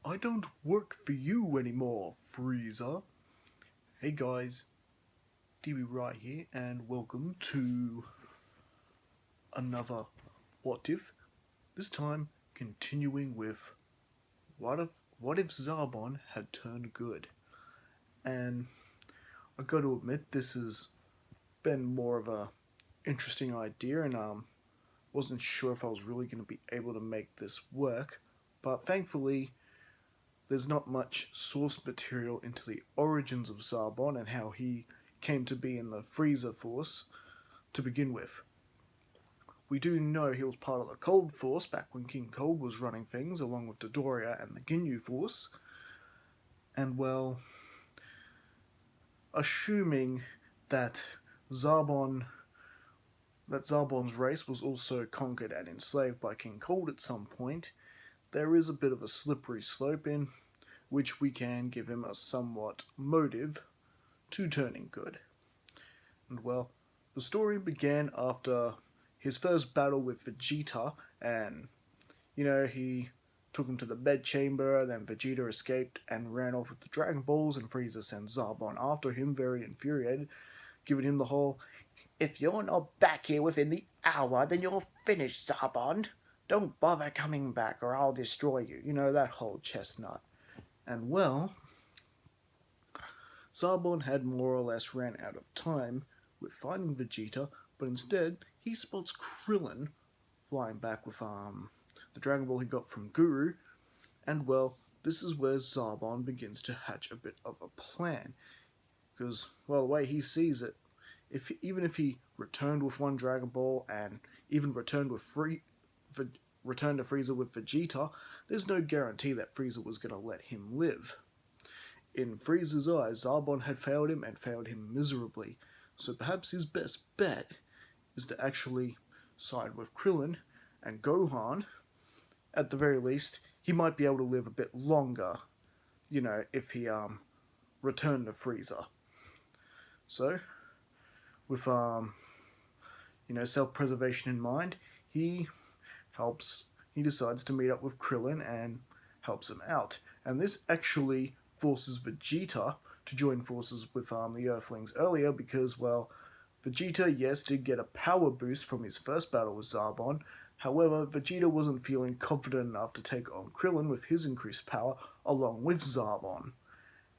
I don't work for you anymore, Frieza. Hey guys, DB Right here, and welcome to another What If. This time, continuing with What If Zarbon had turned good. And I got to admit, this has been more of a interesting idea, and wasn't sure if I was really going to be able to make this work. But thankfully, there's not much source material into the origins of Zarbon and how he came to be in the Frieza Force to begin with. We do know he was part of the Cold Force back when King Cold was running things, along with Dodoria and the Ginyu Force. And well, assuming that Zarbon's race was also conquered and enslaved by King Cold at some point, there is a bit of a slippery slope in which we can give him a somewhat motive to turning good. And well, the story began after his first battle with Vegeta, and he took him to the bedchamber, then Vegeta escaped and ran off with the Dragon Balls, and Frieza sent Zarbon after him, very infuriated, giving him the whole, "If you're not back here within the hour, then you're finished, Zarbon. Don't bother coming back or I'll destroy you." You know, that whole chestnut. And well, Zarbon had more or less ran out of time with finding Vegeta, but instead he spots Krillin flying back with the Dragon Ball he got from Guru, and well, this is where Zarbon begins to hatch a bit of a plan, because well, the way he sees it, even if he returned with one Dragon Ball and even returned to Frieza with Vegeta, there's no guarantee that Frieza was going to let him live. In Frieza's eyes, Zarbon had failed him and failed him miserably, so perhaps his best bet is to actually side with Krillin and Gohan. At the very least, he might be able to live a bit longer, if he returned to Frieza. So, with self-preservation in mind, he decides to meet up with Krillin and helps him out. And this actually forces Vegeta to join forces with the Earthlings earlier because, well, Vegeta, yes, did get a power boost from his first battle with Zarbon. However, Vegeta wasn't feeling confident enough to take on Krillin with his increased power along with Zarbon.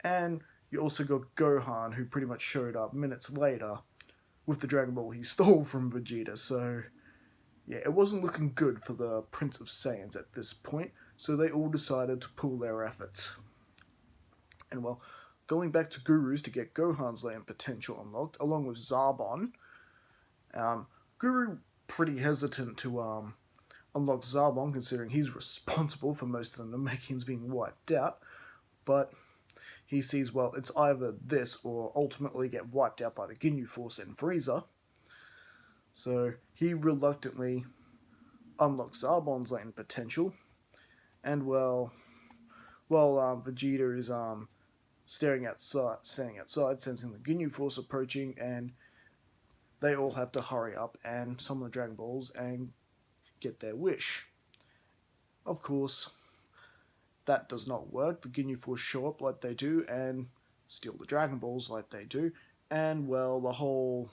And you also got Gohan, who pretty much showed up minutes later with the Dragon Ball he stole from Vegeta, so yeah, it wasn't looking good for the Prince of Saiyans at this point, so they all decided to pool their efforts. And well, going back to Guru's to get Gohan's latent potential unlocked, along with Zarbon, Guru pretty hesitant to unlock Zarbon, considering he's responsible for most of the Namekians being wiped out, but he sees, well, it's either this or ultimately get wiped out by the Ginyu Force and Frieza. So he reluctantly unlocks Zarbon's latent potential, and while Vegeta is staring outside, sensing the Ginyu Force approaching, and they all have to hurry up and summon the Dragon Balls and get their wish. Of course, that does not work. The Ginyu Force show up like they do and steal the Dragon Balls like they do, and well, the whole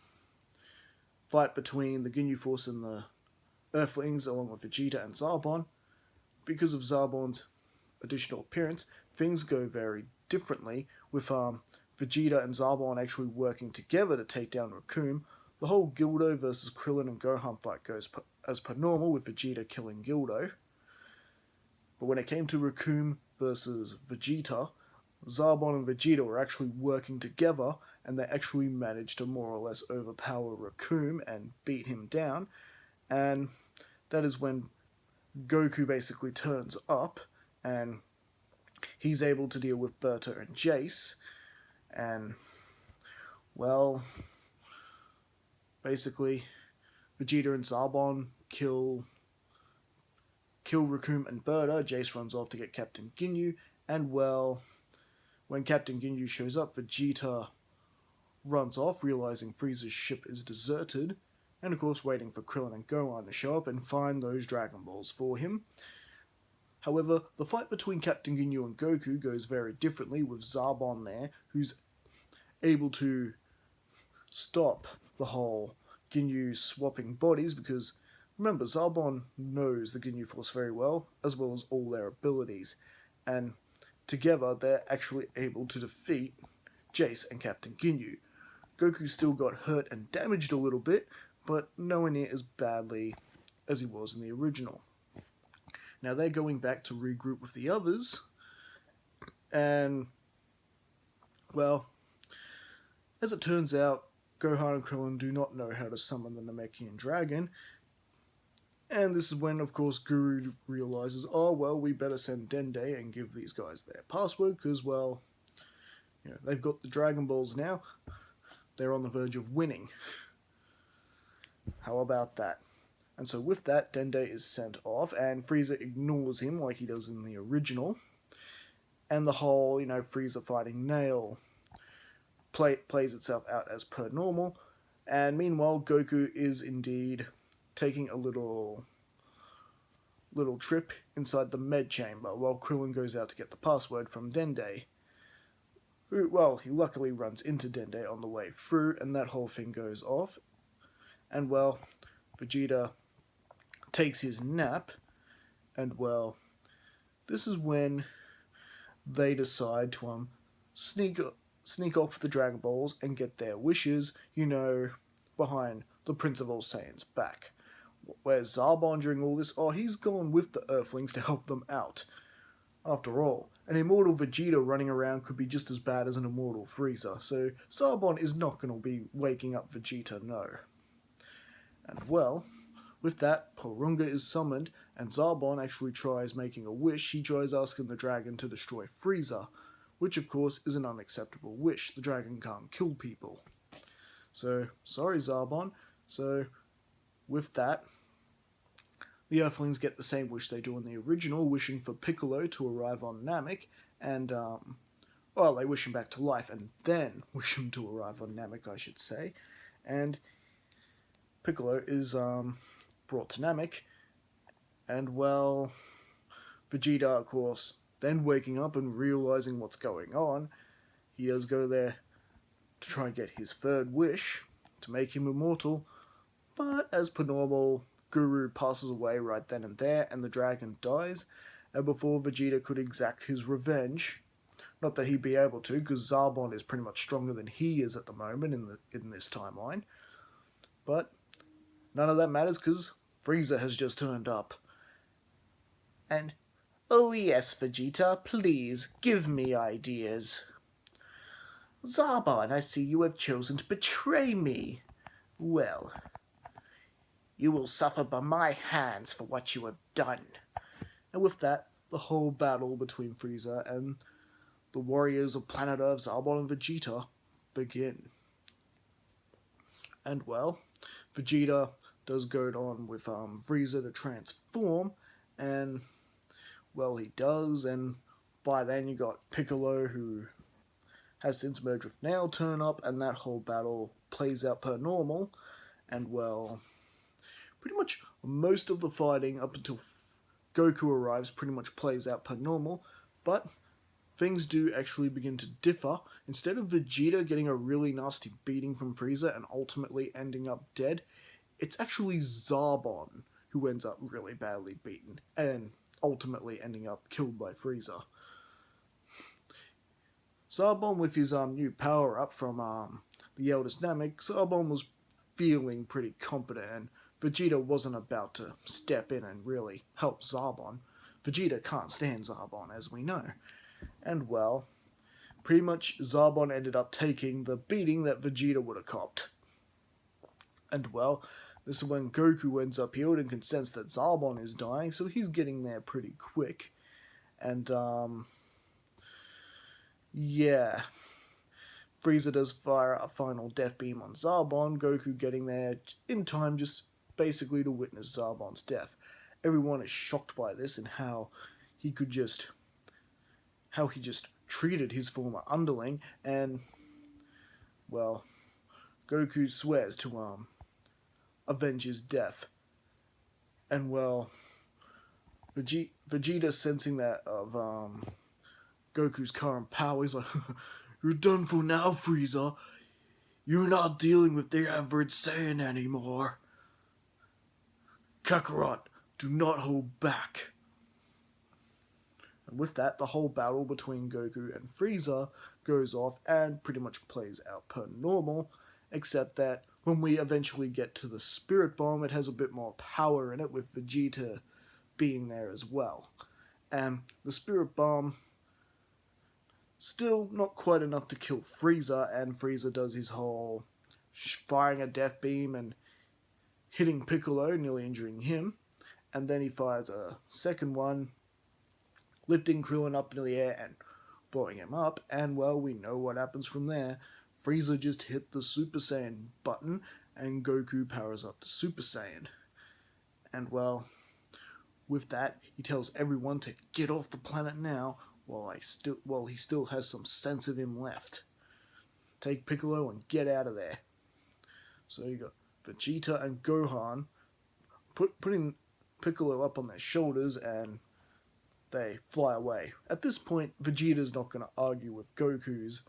fight between the Ginyu Force and the Earthlings, along with Vegeta and Zarbon, because of Zarbon's additional appearance, things go very differently, with Vegeta and Zarbon actually working together to take down Recoome. The whole Gildo versus Krillin and Gohan fight goes as per normal, with Vegeta killing Gildo. But when it came to Recoome versus Vegeta, Zarbon and Vegeta were actually working together, and they actually managed to more or less overpower Recoome and beat him down, and that is when Goku basically turns up, and he's able to deal with Berta and Jace, and, well, basically, Vegeta and Zarbon kill Recoome and Berta. Jace runs off to get Captain Ginyu, and, well, when Captain Ginyu shows up, Vegeta runs off, realizing Frieza's ship is deserted, and of course waiting for Krillin and Gohan to show up and find those Dragon Balls for him. However, the fight between Captain Ginyu and Goku goes very differently, with Zarbon there, who's able to stop the whole Ginyu swapping bodies, because remember, Zarbon knows the Ginyu Force very well as all their abilities, and together they're actually able to defeat Jace and Captain Ginyu. Goku still got hurt and damaged a little bit, but nowhere near as badly as he was in the original. Now they're going back to regroup with the others, and, well, as it turns out, Gohan and Krillin do not know how to summon the Namekian dragon, and this is when, of course, Guru realizes, oh, well, we better send Dende and give these guys their password, because, well, they've got the Dragon Balls now. They're on the verge of winning. How about that? And so with that, Dende is sent off, and Frieza ignores him like he does in the original. And the whole, Frieza fighting Nail plays itself out as per normal. And meanwhile, Goku is indeed taking a little trip inside the med chamber while Krillin goes out to get the password from Dende. Who, well, he luckily runs into Dende on the way through, and that whole thing goes off. And, well, Vegeta takes his nap, and, well, this is when they decide to sneak off the Dragon Balls and get their wishes, behind the Prince of All Saiyans' back. Whereas Zarbon during all this, he's gone with the Earthlings to help them out. After all, an immortal Vegeta running around could be just as bad as an immortal Frieza, so Zarbon is not going to be waking up Vegeta, no. And, well, with that, Porunga is summoned, and Zarbon actually tries making a wish. He tries asking the dragon to destroy Frieza, which of course is an unacceptable wish. The dragon can't kill people. So, sorry Zarbon. So, with that, the Earthlings get the same wish they do in the original, wishing for Piccolo to arrive on Namek, and, they wish him back to life, and then wish him to arrive on Namek, I should say. And Piccolo is, brought to Namek, and, well, Vegeta, of course, then waking up and realizing what's going on, he does go there to try and get his third wish, to make him immortal, but as per normal, Guru passes away right then and there, and the dragon dies, and before Vegeta could exact his revenge, not that he'd be able to, because Zarbon is pretty much stronger than he is at the moment in this timeline, but none of that matters, because Frieza has just turned up. And, oh yes, Vegeta, please, give me ideas. Zarbon, I see you have chosen to betray me. Well, you will suffer by my hands for what you have done. And with that, the whole battle between Frieza and the warriors of planet Earth, Zarbon and Vegeta, begin. And, well, Vegeta does go on with Frieza to transform, and, well, he does, and by then you got Piccolo, who has since merged with Nail, turn up, and that whole battle plays out per normal, and, well, pretty much most of the fighting up until Goku arrives pretty much plays out per normal, but things do actually begin to differ. Instead of Vegeta getting a really nasty beating from Frieza and ultimately ending up dead, it's actually Zarbon who ends up really badly beaten and ultimately ending up killed by Frieza. Zarbon, with his new power-up from the eldest Namek, Zarbon was feeling pretty competent, and Vegeta wasn't about to step in and really help Zarbon. Vegeta can't stand Zarbon, as we know. And, well, pretty much Zarbon ended up taking the beating that Vegeta would have copped. And, well, this is when Goku ends up healed and can sense that Zarbon is dying, so he's getting there pretty quick. And, yeah. Frieza does fire a final death beam on Zarbon, Goku getting there in time just basically to witness Zarbon's death. Everyone is shocked by this and how he just treated his former underling, and, well, Goku swears to avenge his death. And, well, Vegeta sensing that of Goku's current power, he's like, "You're done for now, Frieza. You're not dealing with the average Saiyan anymore. Kakarot, do not hold back." And with that, the whole battle between Goku and Frieza goes off and pretty much plays out per normal, except that when we eventually get to the Spirit Bomb, it has a bit more power in it, with Vegeta being there as well. And the Spirit Bomb, still not quite enough to kill Frieza, and Frieza does his whole firing a death beam and hitting Piccolo, nearly injuring him. And then he fires a second one, lifting Krillin up into the air and blowing him up. And, well, we know what happens from there. Frieza just hit the Super Saiyan button, and Goku powers up to Super Saiyan. And, well, with that, he tells everyone to get off the planet now, while he still has some sense of him left. Take Piccolo and get out of there. So you got Vegeta and Gohan putting Piccolo up on their shoulders, and they fly away. At this point, Vegeta's not going to argue with Goku's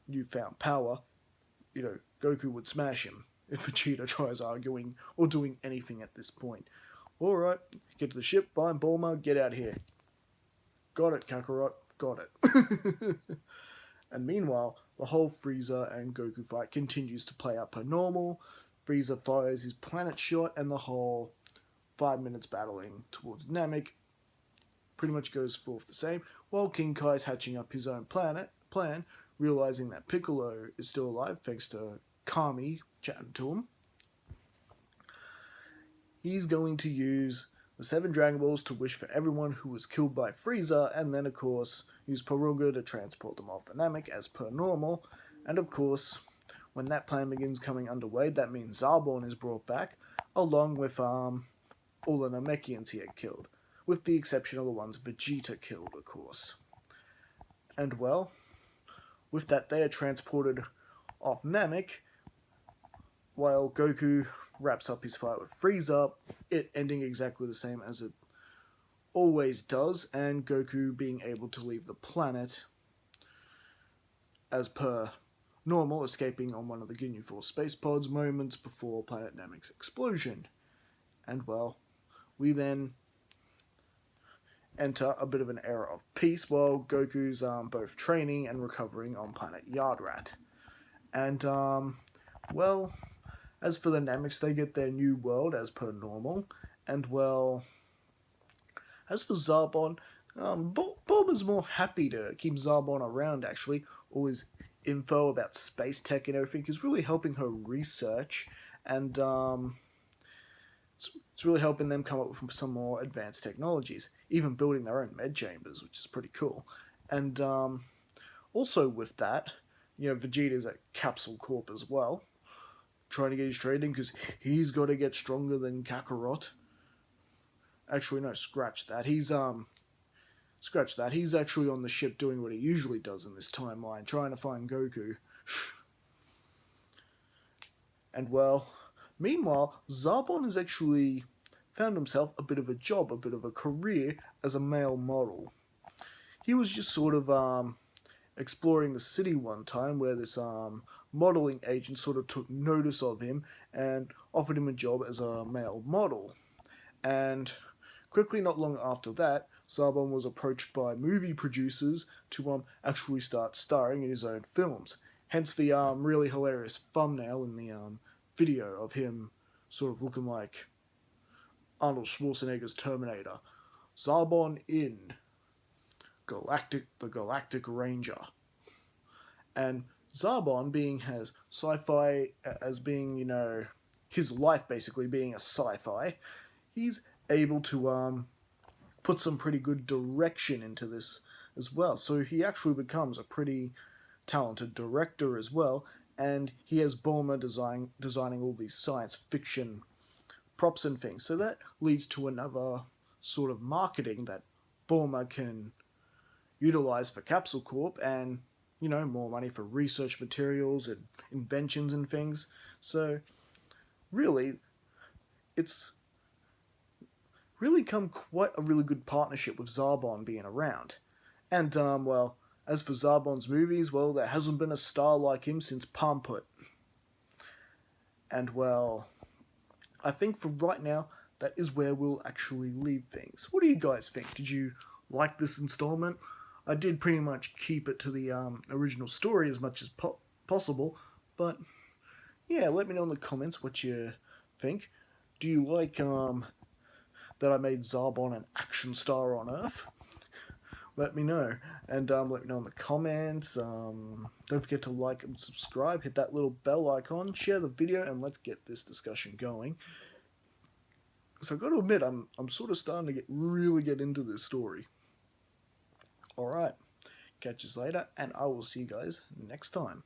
newfound power. You know, Goku would smash him if Vegeta tries arguing or doing anything at this point. Alright, get to the ship, find Bulma, get out here. Got it, Kakarot, got it. And meanwhile, the whole Frieza and Goku fight continues to play out per normal. Frieza fires his planet shot, and the whole 5 minutes battling towards Namek pretty much goes forth the same, while King Kai's hatching up his own plan, realizing that Piccolo is still alive thanks to Kami chatting to him. He's going to use the 7 Dragon Balls to wish for everyone who was killed by Frieza, and then, of course, use Paruga to transport them off the Namek as per normal. And, of course, when that plan begins coming underway, that means Zarbon is brought back, along with all the Namekians he had killed, with the exception of the ones Vegeta killed, of course. And, well, with that, they are transported off Namek, while Goku wraps up his fight with Frieza, it ending exactly the same as it always does, and Goku being able to leave the planet as per normal, escaping on one of the Ginyu Force space pods moments before planet Namek's explosion. And, well, we then enter a bit of an era of peace while Goku's both training and recovering on planet Yardrat. And, well, as for the Nameks, they get their new world as per normal. And, well, as for Zarbon, Bulma's more happy to keep Zarbon around, actually. All his info about space tech and everything is really helping her research, and it's really helping them come up with some more advanced technologies, even building their own med chambers, which is pretty cool. And also with that, you know, Vegeta's at Capsule Corp as well, trying to get his training because he's got to get stronger than Kakarot. Actually, no, scratch that. He's actually on the ship doing what he usually does in this timeline, trying to find Goku. And, well, meanwhile, Zarbon has actually found himself a bit of a job, a bit of a career as a male model. He was just sort of exploring the city one time where this modeling agent sort of took notice of him and offered him a job as a male model. And quickly, not long after that, Zarbon was approached by movie producers to actually start starring in his own films. Hence the really hilarious thumbnail in the video of him sort of looking like Arnold Schwarzenegger's Terminator. Zarbon in the Galactic Ranger. And Zarbon has sci-fi as being, you know, his life basically being a sci-fi, he's able to put some pretty good direction into this as well. So he actually becomes a pretty talented director as well, and he has Bulma designing all these science fiction props and things. So that leads to another sort of marketing that Bulma can utilize for Capsule Corp, and, you know, more money for research materials and inventions and things. So really, it's really come quite a really good partnership with Zarbon being around. And, well, as for Zarbon's movies, well, there hasn't been a star like him since Palmput. And, well, I think for right now, that is where we'll actually leave things. What do you guys think? Did you like this installment? I did pretty much keep it to the original story as much as possible, but yeah, let me know in the comments what you think. Do you like that I made Zarbon an action star on Earth? Let me know, and let me know in the comments. Don't forget to like and subscribe, hit that little bell icon, share the video, and let's get this discussion going. So I've got to admit, I'm sort of starting to really get into this story. Alright, catch us later, and I will see you guys next time.